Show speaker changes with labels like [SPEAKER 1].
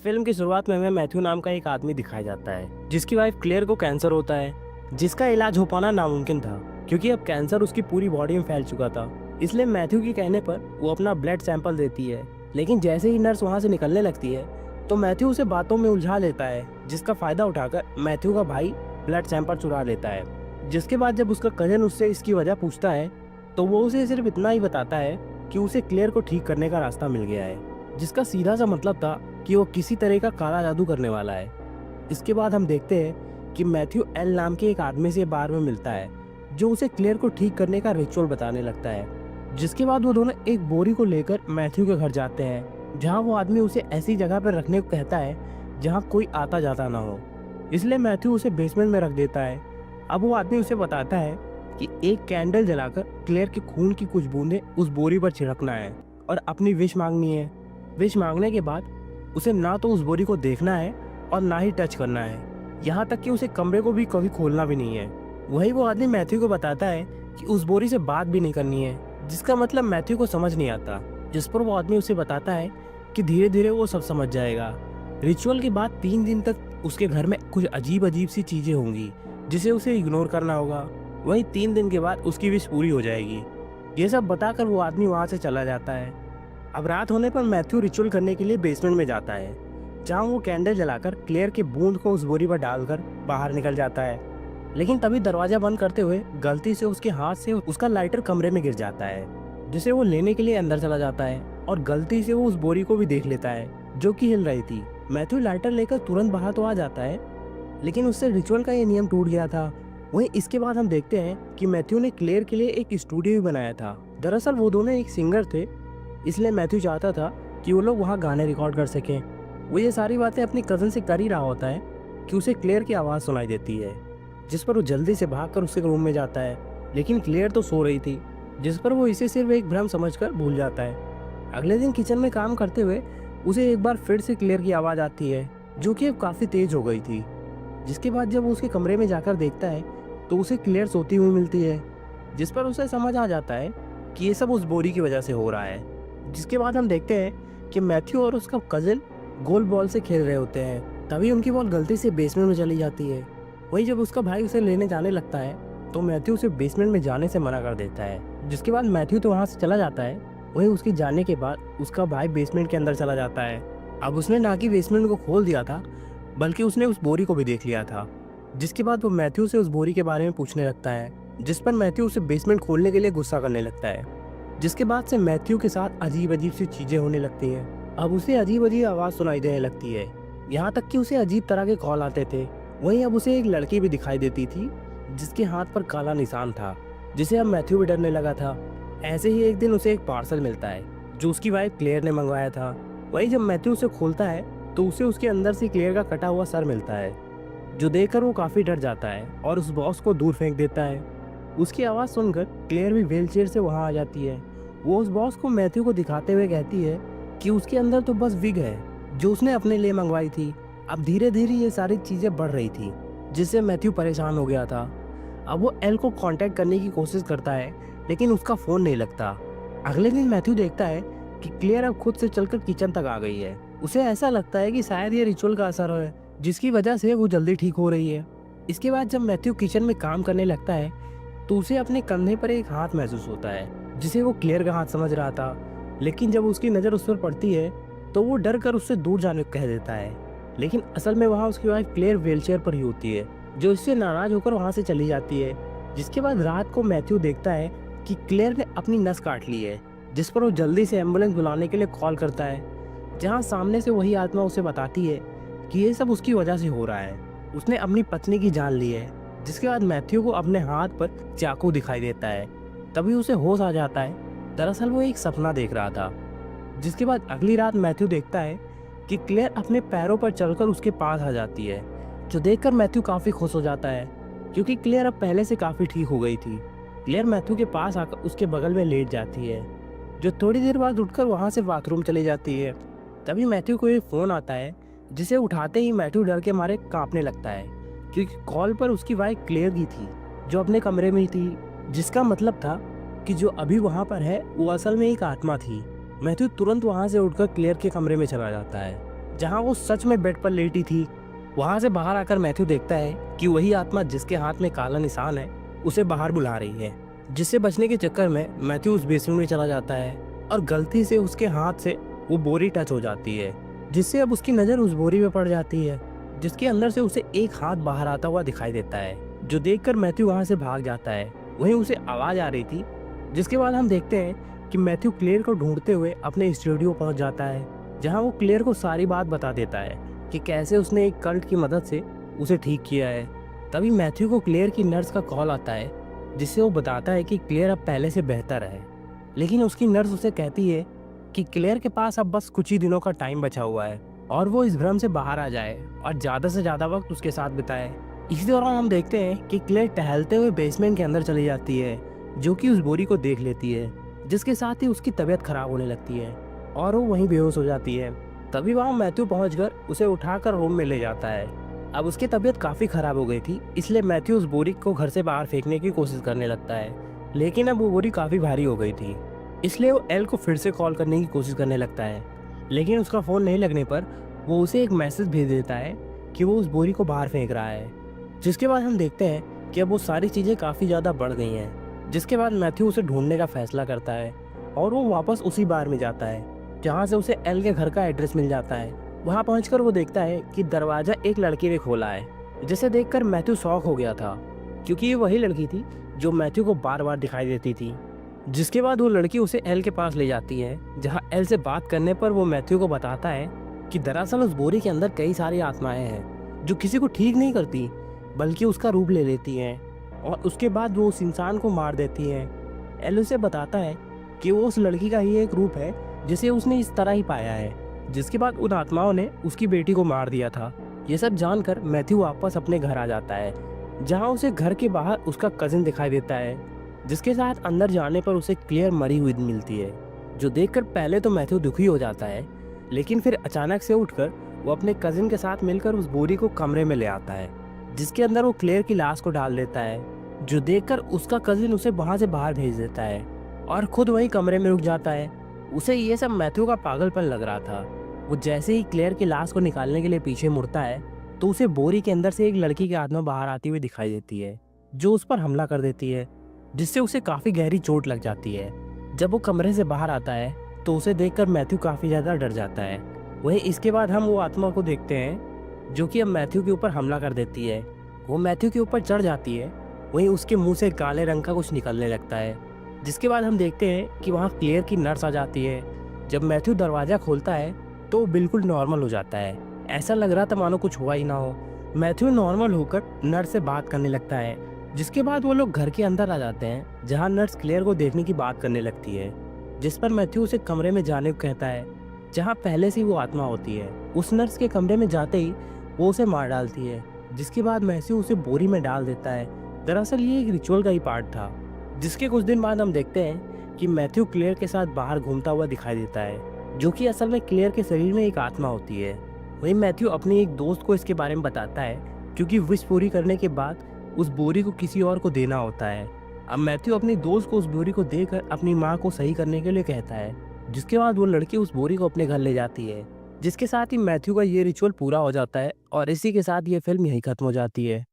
[SPEAKER 1] Film की शुरुआत में हमें मैथ्यू नाम का एक आदमी दिखाया जाता है जिसकी वाइफ क्लेयर को कैंसर होता है, जिसका इलाज हो पाना नामुमकिन था क्योंकि अब कैंसर उसकी पूरी बॉडी में फैल चुका था। इसलिए मैथ्यू के कहने पर वो अपना ब्लड सैंपल देती है, लेकिन जैसे ही नर्स वहाँ से निकलने लगती है तो मैथ्यू उसे बातों में उलझा लेता है, जिसका फायदा उठाकर मैथ्यू का भाई ब्लड सैंपल चुरा लेता है। जिसके बाद जब उसका कजन उससे इसकी वजह पूछता है तो वो उसे सिर्फ इतना ही बताता है कि उसे क्लेयर को ठीक करने का रास्ता मिल गया है, जिसका सीधा सा मतलब था कि वो किसी तरह का काला जादू करने वाला है। इसके बाद हम देखते हैं कि मैथ्यू एल नाम के एक आदमी से बार में मिलता है जो उसे क्लेयर को ठीक करने का रिचुअल बताने लगता है। जिसके बाद वो दोनों एक बोरी को लेकर मैथ्यू के घर जाते हैं, जहाँ वो आदमी उसे ऐसी जगह पर रखने को कहता है जहाँ कोई आता जाता ना हो। इसलिए मैथ्यू उसे बेसमेंट में रख देता है। अब वो आदमी उसे बताता है कि एक कैंडल जलाकर क्लेयर के खून की कुछ बूंदें उस बोरी पर छिड़कना है और अपनी विश मांगनी है। विश मांगने के बाद उसे ना तो उस बोरी को देखना है और ना ही टच करना है, यहाँ तक कि उसे कमरे को भी कभी खोलना भी नहीं है। वही वो आदमी मैथ्यू को बताता है कि उस बोरी से बात भी नहीं करनी है, जिसका मतलब मैथ्यू को समझ नहीं आता। जिस पर वो आदमी उसे बताता है कि धीरे धीरे वो सब समझ जाएगा। रिचुअल के बाद 3 दिन तक उसके घर में कुछ अजीब अजीब सी चीजें होंगी जिसे उसे इग्नोर करना होगा। वहीं 3 दिन के बाद उसकी विश पूरी हो जाएगी। ये सब बताकर वो आदमी वहाँ से चला जाता है। अब रात होने पर मैथ्यू रिचुअल करने के लिए बेसमेंट में जाता है, जहाँ वो कैंडल जलाकर क्लेयर के बूंद को उस बोरी पर डालकर बाहर निकल जाता है। लेकिन तभी दरवाजा बंद करते हुए गलती से उसके हाथ से उसका लाइटर कमरे में गिर जाता है, जिसे वो लेने के लिए अंदर चला जाता है और गलती से वो उस बोरी को भी देख लेता है जो कि हिल रही थी। मैथ्यू लाइटर लेकर तुरंत बाहर तो आ जाता है, लेकिन उससे रिचुअल का ये नियम टूट गया था। वहीं इसके बाद हम देखते हैं कि मैथ्यू ने क्लेयर के लिए एक स्टूडियो भी बनाया था। दरअसल वो दोनों एक सिंगर थे, इसलिए मैथ्यू चाहता था कि वो लोग वहाँ गाने रिकॉर्ड कर सकें। वो ये सारी बातें अपनी कज़न से कर ही रहा होता है कि उसे क्लेयर की आवाज़ सुनाई देती है, जिस पर वो जल्दी से भागकर उसके रूम में जाता है, लेकिन क्लेयर तो सो रही थी, जिस पर वो इसे सिर्फ एक भ्रम समझकर भूल जाता है। अगले दिन किचन में काम करते हुए उसे एक बार फिर से क्लेयर की आवाज़ आती है, जो कि अब काफ़ी तेज़ हो गई थी। जिसके बाद जब वो उसके कमरे में जाकर देखता है तो उसे क्लेयर सोती हुई मिलती है, जिस पर उसे समझ आ जाता है कि ये सब उस बोरी की वजह से हो रहा है। जिसके बाद हम देखते हैं कि मैथ्यू और उसका कज़न गोल बॉल से खेल रहे होते हैं, तभी उनकी बॉल गलती से बेसमेंट में चली जाती है। वही जब उसका भाई उसे लेने जाने लगता है तो मैथ्यू उसे बेसमेंट में जाने से मना कर देता है। जिसके बाद मैथ्यू तो वहाँ से चला जाता है। वहीं उसके जाने के बाद उसका भाई बेसमेंट के अंदर चला जाता है। अब उसने ना कि बेसमेंट को खोल दिया था, बल्कि उसने उस बोरी को भी देख लिया था। जिसके बाद वो मैथ्यू से उस बोरी के बारे में पूछने लगता है, जिस पर मैथ्यू उसे बेसमेंट खोलने के लिए गुस्सा करने लगता है। जिसके बाद से मैथ्यू के साथ अजीब अजीब सी चीजें होने लगती हैं। अब उसे अजीब अजीब आवाज़ सुनाई देने लगती है, यहाँ तक कि उसे अजीब तरह के कॉल आते थे। वहीं अब उसे एक लड़की भी दिखाई देती थी जिसके हाथ पर काला निशान था, जिसे अब मैथ्यू भी डरने लगा था। ऐसे ही एक दिन उसे एक पार्सल मिलता है जो उसकी वाइफ क्लेयर ने मंगवाया था। वहीं जब मैथ्यू उसे खोलता है तो उसे उसके अंदर से क्लेयर का कटा हुआ सर मिलता है, जो देखकर वो काफ़ी डर जाता है और उस बॉक्स को दूर फेंक देता है। उसकी आवाज़ सुनकर क्लेयर भी व्हीलचेयर से वहाँ आ जाती है। वो उस बॉक्स को मैथ्यू को दिखाते हुए कहती है कि उसके अंदर तो बस विग है जो उसने अपने लिए मंगवाई थी। अब धीरे धीरे ये सारी चीज़ें बढ़ रही थी, जिससे मैथ्यू परेशान हो गया था। अब वो एल को कांटेक्ट करने की कोशिश करता है, लेकिन उसका फ़ोन नहीं लगता। अगले दिन मैथ्यू देखता है कि क्लेयर अब खुद से चलकर किचन तक आ गई है। उसे ऐसा लगता है कि शायद ये रिचुअल का असर है, जिसकी वजह से वो जल्दी ठीक हो रही है। इसके बाद जब मैथ्यू किचन में काम करने लगता है तो उसे अपने कंधे पर एक हाथ महसूस होता है, जिसे वो क्लेयर का हाथ समझ रहा था। लेकिन जब उसकी नज़र उस पर पड़ती है तो वो डर कर उससे दूर जाने को कह देता है, लेकिन असल में वहाँ उसकी वाइफ क्लेयर व्हीलचेयर पर ही होती है, जो इससे नाराज होकर वहाँ से चली जाती है। जिसके बाद रात को मैथ्यू देखता है कि क्लेयर ने अपनी नस काट ली है, जिस पर वो जल्दी से एम्बुलेंस बुलाने के लिए कॉल करता है, जहाँ सामने से वही आत्मा उसे बताती है कि ये सब उसकी वजह से हो रहा है, उसने अपनी पत्नी की जान ली है। जिसके बाद मैथ्यू को अपने हाथ पर चाकू दिखाई देता है, तभी उसे होश आ जाता है। दरअसल वो एक सपना देख रहा था। जिसके बाद अगली रात मैथ्यू देखता है कि क्लेयर अपने पैरों पर चलकर उसके पास आ जाती है, जो देखकर मैथ्यू काफ़ी खुश हो जाता है, क्योंकि क्लेयर अब पहले से काफ़ी ठीक हो गई थी। क्लेयर मैथ्यू के पास आकर उसके बगल में लेट जाती है, जो थोड़ी देर बाद उठकर वहाँ से बाथरूम चली जाती है। तभी मैथ्यू को एक फ़ोन आता है, जिसे उठाते ही मैथ्यू डर के मारे कांपने लगता है, क्योंकि कॉल पर उसकी वाइफ क्लेयर की थी, जो अपने कमरे में ही थी। जिसका मतलब था कि जो अभी वहाँ पर है वो असल में एक आत्मा थी। मैथ्यू तुरंत वहाँ से उठकर क्लेयर के कमरे में चला जाता है, जहाँ वो सच में बेड पर लेटी थी। वहाँ से बाहर आकर मैथ्यू देखता है कि वही आत्मा जिसके हाथ में काला निशान है उसे बाहर बुला रही है। जिससे बचने के चक्कर में मैथ्यू उस बेसमेंट में चला जाता है और गलती से उसके हाथ से वो बोरी टच हो जाती है, जिससे अब उसकी नज़र उस बोरी में पड़ जाती है, जिसके अंदर से उसे एक हाथ बाहर आता हुआ दिखाई देता है, जो देखकर मैथ्यू वहाँ से भाग जाता है। वहीं उसे आवाज़ आ रही थी। जिसके बाद हम देखते हैं कि मैथ्यू क्लेयर को ढूंढते हुए अपने स्टूडियो पहुंच जाता है, जहां वो क्लेयर को सारी बात बता देता है कि कैसे उसने एक कल्ट की मदद से उसे ठीक किया है। तभी मैथ्यू को क्लेयर की नर्स का कॉल आता है, जिससे वो बताता है कि क्लेयर अब पहले से बेहतर है। लेकिन उसकी नर्स उसे कहती है कि क्लेयर के पास अब बस कुछ ही दिनों का टाइम बचा हुआ है और वो इस भ्रम से बाहर आ जाए और ज़्यादा से ज़्यादा वक्त उसके साथ बिताए। इसी दौरान हम देखते हैं कि क्लेयर टहलते हुए बेसमेंट के अंदर चली जाती है, जो कि उस बोरी को देख लेती है, जिसके साथ ही उसकी तबीयत खराब होने लगती है और वो वहीं बेहोश हो जाती है। तभी वहाँ मैथ्यू पहुंचकर उसे उठाकर रूम में ले जाता है। अब उसकी तबीयत काफ़ी खराब हो गई थी, इसलिए मैथ्यू उस बोरी को घर से बाहर फेंकने की कोशिश करने लगता है, लेकिन अब वो बोरी काफ़ी भारी हो गई थी, इसलिए वो एल को फिर से कॉल करने की कोशिश करने लगता है। लेकिन उसका फ़ोन नहीं लगने पर वो उसे एक मैसेज भेज देता है कि वो उस बोरी को बाहर फेंक रहा है। जिसके बाद हम देखते हैं कि अब वो सारी चीज़ें काफ़ी ज़्यादा बढ़ गई हैं। जिसके बाद मैथ्यू उसे ढूंढने का फैसला करता है और वो वापस उसी बार में जाता है जहाँ से उसे एल के घर का एड्रेस मिल जाता है। वहाँ पहुंचकर वो देखता है कि दरवाज़ा एक लड़की ने खोला है, जिसे देखकर मैथ्यू शॉक हो गया था, क्योंकि ये वही लड़की थी जो मैथ्यू को बार बार दिखाई देती थी। जिसके बाद वो लड़की उसे एल के पास ले जाती है, जहाँ एल से बात करने पर वो मैथ्यू को बताता है कि दरअसल उस बोरी के अंदर कई सारी आत्माएं हैं जो किसी को ठीक नहीं करती, बल्कि उसका रूप ले लेती हैं और उसके बाद वो उस इंसान को मार देती हैं। एल उसे बताता है कि वो उस लड़की का ही एक रूप है जिसे उसने इस तरह ही पाया है। जिसके बाद उन आत्माओं ने उसकी बेटी को मार दिया था। ये सब जानकर मैथ्यू वापस अपने घर आ जाता है, जहाँ उसे घर के बाहर उसका कजिन दिखाई देता है, जिसके साथ अंदर जाने पर उसे क्लियर मरी हुई मिलती है, जो देखकर पहले तो मैथ्यू दुखी हो जाता है, लेकिन फिर अचानक से उठकर वो अपने कजिन के साथ मिलकर उस बोरी को कमरे में ले आता है, जिसके अंदर वो क्लेयर की लाश को डाल देता है, जो देखकर उसका कजिन उसे वहां से बाहर भेज देता है और खुद वहीं कमरे में रुक जाता है। उसे ये सब मैथ्यू का पागलपन लग रहा था। वो जैसे ही क्लेयर की लाश को निकालने के लिए पीछे मुड़ता है तो उसे बोरी के अंदर से एक लड़की की आत्मा बाहर आती हुई दिखाई देती है, जो उस पर हमला कर देती है, जिससे उसे काफी गहरी चोट लग जाती है। जब वो कमरे से बाहर आता है तो उसे देखकर मैथ्यू काफी ज्यादा डर जाता है। वहीं इसके बाद हम वो आत्मा को देखते हैं जो कि अब मैथ्यू के ऊपर हमला कर देती है। वो मैथ्यू के ऊपर चढ़ जाती है, वहीं उसके मुंह से काले रंग का कुछ निकलने लगता है। जिसके बाद हम देखते हैं कि वहाँ क्लेयर की नर्स आ जाती है। जब मैथ्यू दरवाज़ा खोलता है तो वो बिल्कुल नॉर्मल हो जाता है, ऐसा लग रहा था मानो कुछ हुआ ही ना हो। मैथ्यू नॉर्मल होकर नर्स से बात करने लगता है। जिसके बाद वो लोग घर के अंदर आ जाते हैं, जहाँ नर्स क्लेयर को देखने की बात करने लगती है, जिस पर मैथ्यू उसे कमरे में जाने को कहता है, जहाँ पहले से ही वो आत्मा होती है। उस नर्स के कमरे में जाते ही वो उसे मार डालती है, जिसके बाद मैथ्यू उसे बोरी में डाल देता है। दरअसल ये एक रिचुअल का ही पार्ट था। जिसके कुछ दिन बाद हम देखते हैं कि मैथ्यू क्लेयर के साथ बाहर घूमता हुआ दिखाई देता है, जो कि असल में क्लेयर के शरीर में एक आत्मा होती है। वहीं मैथ्यू अपने एक दोस्त को इसके बारे में बताता है, क्योंकि विश पूरी करने के बाद उस बोरी को किसी और को देना होता है। अब मैथ्यू अपने दोस्त को उस बोरी को देकर अपनी माँ को सही करने के लिए कहता है, जिसके बाद वो लड़की उस बोरी को अपने घर ले जाती है। जिसके साथ ही मैथ्यू का ये रिचुअल पूरा हो जाता है और इसी के साथ ये फिल्म यहीं खत्म हो जाती है।